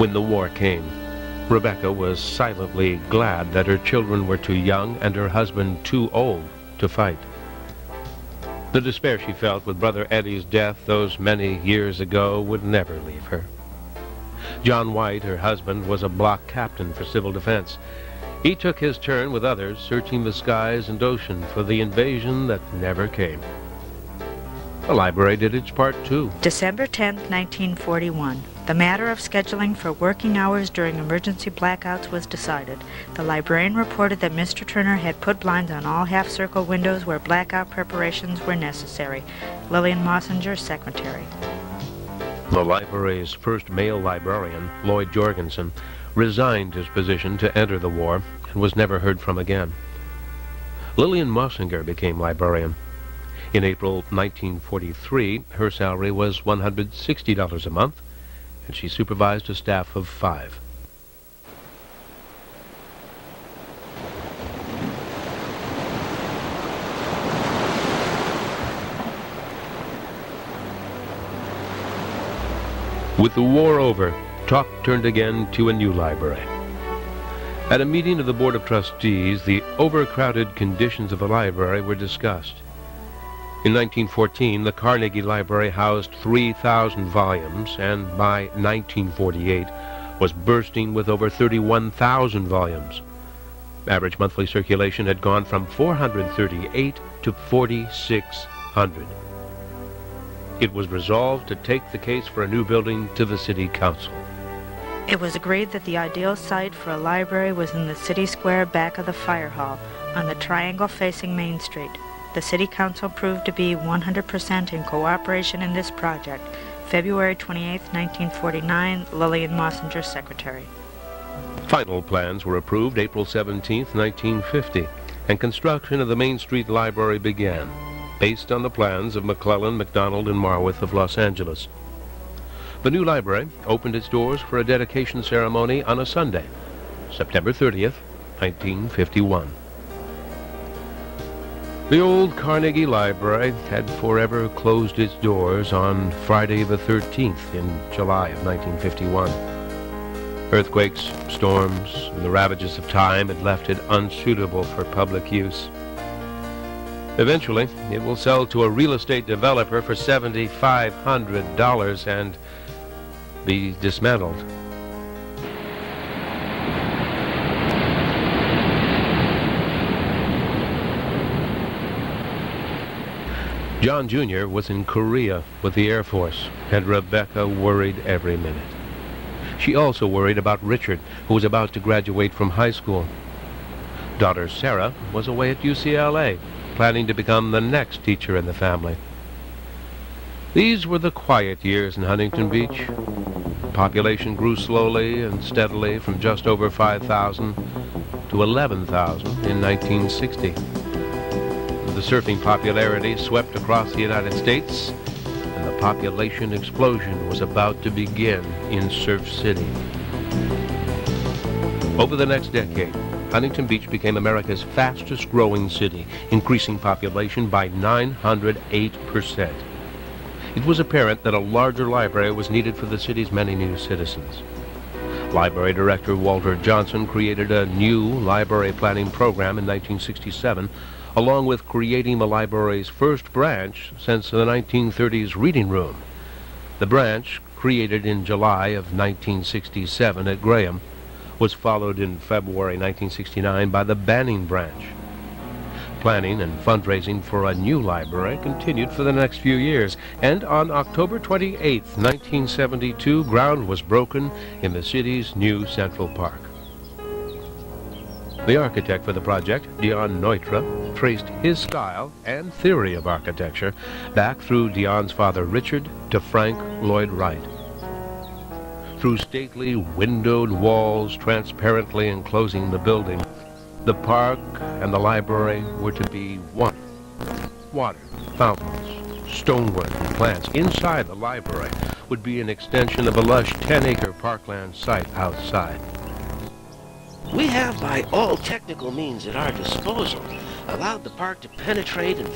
When the war came, Rebecca was silently glad that her children were too young and her husband too old to fight. The despair she felt with Brother Eddie's death those many years ago would never leave her. John White, her husband, was a block captain for civil defense. He took his turn with others, searching the skies and ocean for the invasion that never came. The library did its part, too. December 10, 1941. The matter of scheduling for working hours during emergency blackouts was decided. The librarian reported that Mr. Turner had put blinds on all half-circle windows where blackout preparations were necessary. Lillian Mossinger, secretary. The library's first male librarian, Lloyd Jorgensen, resigned his position to enter the war and was never heard from again. Lillian Mossinger became librarian. In April 1943, her salary was $160 a month, and she supervised a staff of 5. With the war over, talk turned again to a new library. At a meeting of the Board of Trustees, the overcrowded conditions of the library were discussed. In 1914, the Carnegie Library housed 3,000 volumes, and by 1948 was bursting with over 31,000 volumes. Average monthly circulation had gone from 438 to 4,600. It was resolved to take the case for a new building to the City Council. It was agreed that the ideal site for a library was in the city square back of the fire hall, on the triangle facing Main Street. The City Council proved to be 100% in cooperation in this project. February 28, 1949, Lillian Mossinger, secretary. Final plans were approved April 17, 1950, and construction of the Main Street Library began, based on the plans of McClellan, MacDonald, and Marworth of Los Angeles. The new library opened its doors for a dedication ceremony on a Sunday, September 30th, 1951. The old Carnegie Library had forever closed its doors on Friday the 13th in July of 1951. Earthquakes, storms, and the ravages of time had left it unsuitable for public use. Eventually, it will sell to a real estate developer for $7,500 and be dismantled. John Jr. was in Korea with the Air Force, and Rebecca worried every minute. She also worried about Richard, who was about to graduate from high school. Daughter Sarah was away at UCLA, planning to become the next teacher in the family. These were the quiet years in Huntington Beach. Population grew slowly and steadily from just over 5,000 to 11,000 in 1960. The surfing popularity swept across the United States, and the population explosion was about to begin in Surf City. Over the next decade, Huntington Beach became America's fastest growing city, increasing population by 908%. It was apparent that a larger library was needed for the city's many new citizens. Library Director Walter Johnson created a new library planning program in 1967, along with creating the library's first branch since the 1930s reading room. The branch, created in July of 1967 at Graham, was followed in February 1969 by the Banning branch. Planning and fundraising for a new library continued for the next few years, and on October 28, 1972, ground was broken in the city's new Central Park. The architect for the project, Dion Neutra, traced his style and theory of architecture back through Dion's father Richard to Frank Lloyd Wright. Through stately windowed walls transparently enclosing the building, the park and the library were to be one. Water, fountains, stonework, and plants inside the library would be an extension of a lush 10-acre parkland site outside. We have, by all technical means at our disposal, allowed the park to penetrate and